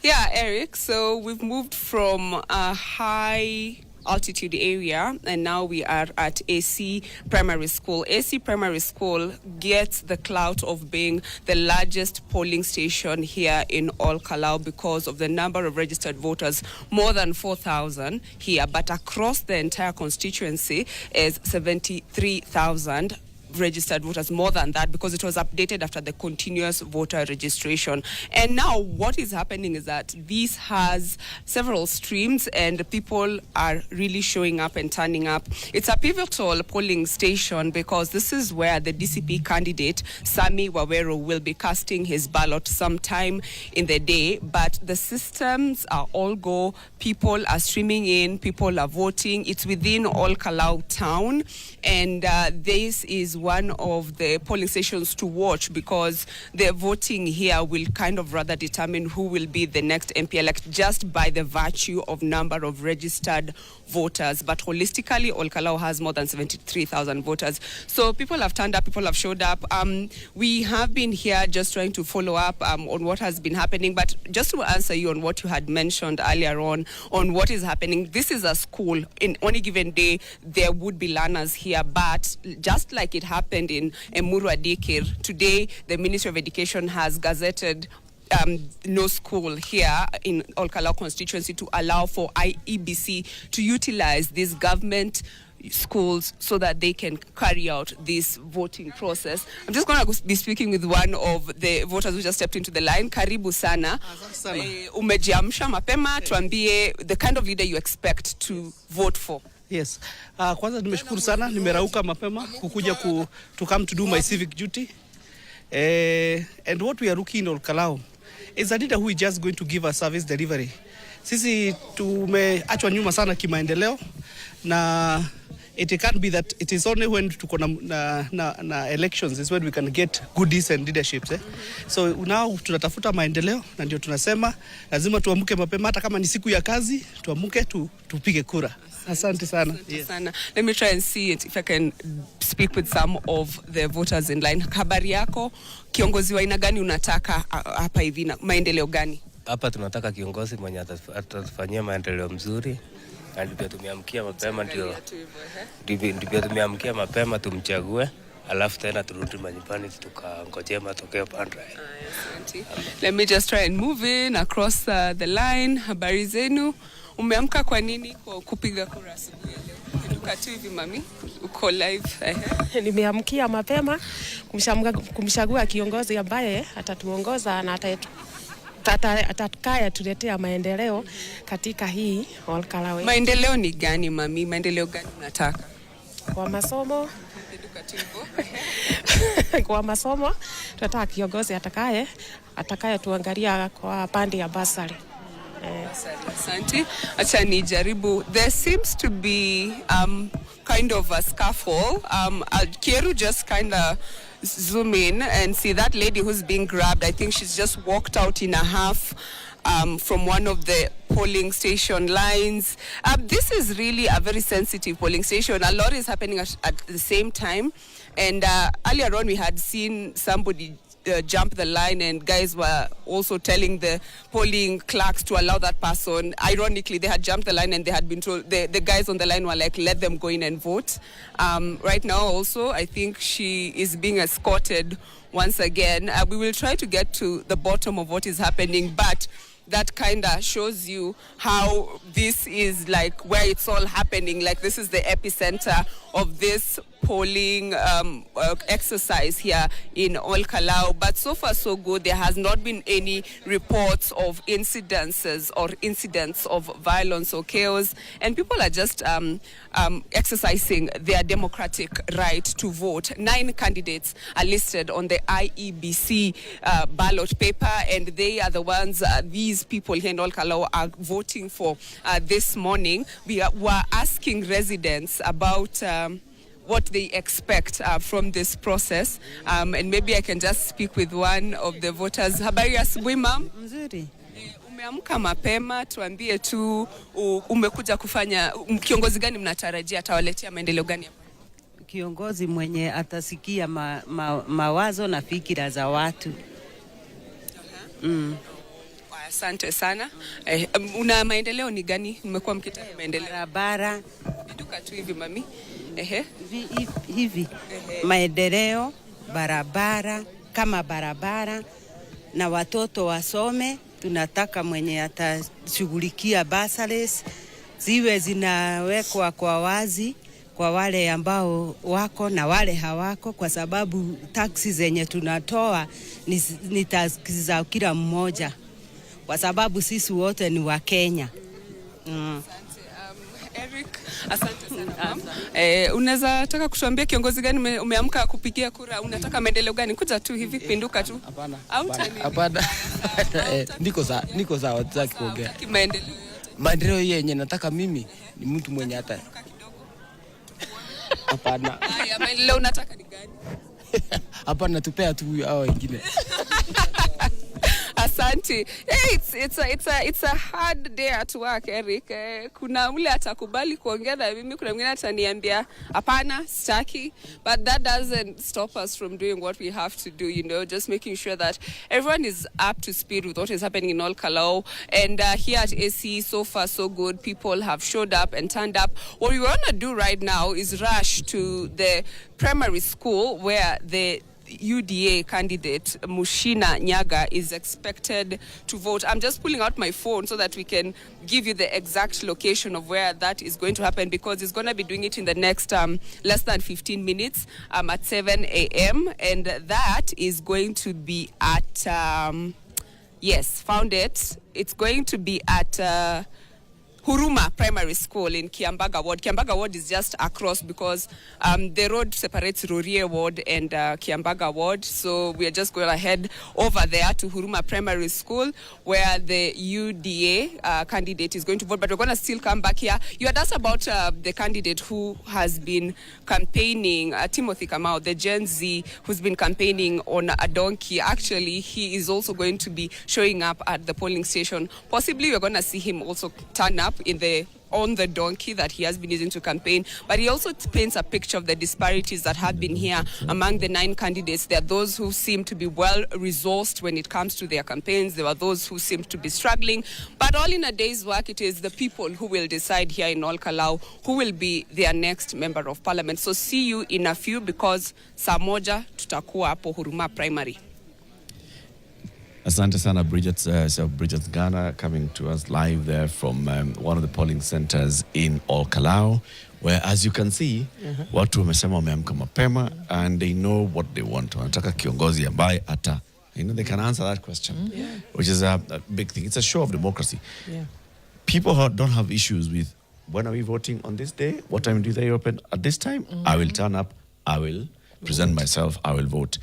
Yeah, Eric. So we've moved from a high altitude area and now we are at AC Primary School. AC Primary School gets the clout of being the largest polling station here in all Kalou because of the number of registered voters, more than 4,000 here, but across the entire constituency is 73,000 registered voters, more than that, because it was updated after the continuous voter registration. And now what is happening is that this has several streams and people are really showing up and turning up. It's a pivotal polling station because this is where the DCP candidate Sami Wawero will be casting his ballot sometime in the day, but the systems are all go. People are streaming in, people are voting. It's within all Kalou town, and this is one of the polling stations to watch because the voting here will kind of rather determine who will be the next MP elect just by the virtue of number of registered voters. But holistically, all Kalou has more than 73,000 voters. So people have turned up, people have showed up. We have been here just trying to follow up on what has been happening. But just to answer you on what you had mentioned earlier on what is happening, this is a school. In any given day, there would be learners here. But just like it happened in Emuru Adikir, today the Ministry of Education has gazetted no school here in all Kalou constituency to allow for IEBC to utilize these government schools so that they can carry out this voting process. I'm just going to be speaking with one of the voters who just stepped into the line. Karibu sana. Umejiamsha mapema, tuambie the kind of leader you expect to vote for. Yes. Kwanza nimeshukuru sana, nimerauka mapema kukuja to come to do my civic duty. And what we are looking in all Kalou is a leader who is just going to give a service delivery. Sisi tumeachwa nyuma sana kimaendeleo, na it can't be that it is only when tuko na elections is when we can get goodies and leaderships. So now tunatafuta maendeleo, na ndio tunasema lazima tuamke mapema, hata kama ni siku ya kazi tuamke tupige kura. Asante sana. Yes. Let me try and see if I can speak with some of the voters in line. Habari yako, kiongozi wa aina gani unataka hapa hivi, na maendeleo gani? Hapa tunataka kiongozi mwenye atatufanyia maendeleo mzuri. Ndio tumeamkia mapema, ndio tumeamkia mapema tumchague, alafu tena turudi manyumbani tukangojea matokeo pande. Let me just try and move in across the line. Habari zenu? Umeamka kwa nini kwa kupiga kura asubuhi leo? Inuka tu hivi mami, uko live. Nimeamkia mapema kumchagua kiongozi ambaye atatuongoza na atakaya tuletea maendeleo katika hii all Kalou. Maendeleo ni gani mami? Maendeleo gani unataka? Kwa masomo. Kwa masomo tunataka kiongozi atakaye tuangalia kwa pande ya basari. Asante. Acha nijaribu. There seems to be kind of a scuffle. Kieru just kind of zoom in and see that lady who's being grabbed. I think she's just walked out in a half from one of the polling station lines. This is really a very sensitive polling station. A lot is happening at the same time. And earlier on we had seen somebody jump the line, and guys were also telling the polling clerks to allow that person. Ironically, they had jumped the line and they had been told, the guys on the line were like, let them go in and vote. Right now also, I think she is being escorted once again. We will try to get to the bottom of what is happening, but that kind of shows you how this is like where it's all happening. Like this is the epicenter of this polling exercise here in all Kalou. But so far so good. There has not been any reports of incidences or incidents of violence or chaos, and people are just exercising their democratic right to vote. 9 candidates are listed on the IEBC ballot paper, and they are the ones these people here in all Kalou are voting for this morning. We were asking residents about what they expect from this process, and maybe I can just speak with one of the voters. Habari asubuhi ma'am. Mzuri. Umeamka mapema, tuambie tu umekuja kufanya, kiongozi gani mnatarajia atawaletea maendeleo gani hapa? Kiongozi mwenye atasikia mawazo na fikira za watu. Asante sana. Una maendeleo ni gani? Mmekuwa mkitaka maendeleo? Barabara Viduka tu hivi mami. hivi maendeleo, barabara kama barabara na watoto wasome. Tunataka mwenye atashughulikia bursaries ziwe zinawekwa kwa wazi kwa wale ambao wako na wale hawako, kwa sababu taksi zenye tunatoa ni taksi za kila mmoja, kwa sababu sisi wote ni wa Kenya. Eric, asante sana. Unaweza taka kutuambia kiongozi gani umeamka kupigia kura? Unataka maendeleo gani? Kuja tu hivi, pinduka tu. Hapana. Niko sawa, tutaki kuongea. Maendeleo yenye nataka mimi ni mtu mwenye hata. Hapana. Haya, maendeleo unataka ni gani? Hapana, tupea tu hao wengine. Asante. Hey, it's a hard day at work, Eric. Kuna ule atakubali kuongea na mimi, kuna mwingine ataniambia hapana, sitaki. But that doesn't stop us from doing what we have to do, just making sure that everyone is up to speed with what is happening in all Kalou. And here at AC, so far so good. People have showed up and turned up. What we want to do right now is rush to the primary school where the UDA candidate Mushina Nyaga is expected to vote. I'm just pulling out my phone so that we can give you the exact location of where that is going to happen, because he's going to be doing it in the next less than 15 minutes at 7 a.m. And that is going to be at, yes, found it. It's going to be at Huruma Primary School in Kiambaga Ward. Kiambaga Ward is just across because the road separates Rorie Ward and Kiambaga Ward. So we are just going to head over there to Huruma Primary School where the UDA candidate is going to vote. But we're going to still come back here. You had asked about the candidate who has been campaigning, Timothy Kamau, the Gen Z who's been campaigning on a donkey. Actually, he is also going to be showing up at the polling station. Possibly we're going to see him also turn up on the donkey that he has been using to campaign. But he also paints a picture of the disparities that have been here among the 9 candidates. There are those who seem to be well resourced when it comes to their campaigns. There are those who seem to be struggling. But all in a day's work, it is the people who will decide here in all Kalou who will be their next member of parliament. So see you in a few, because saa moja tutakuwa hapo Huruma Primary. Asante sana, Brygettes, Brygettes Ngana coming to us live there from one of the polling centers in all Kalou, where, as you can see, watu wamesema wameamka mapema and they know what they want. Wanataka kiongozi ambaye ata, they can answer that question, which is a big thing. It's a show of democracy. People don't have issues with, when are we voting on this day? What time do they open? At this time, I will turn up, I will present myself, I will vote.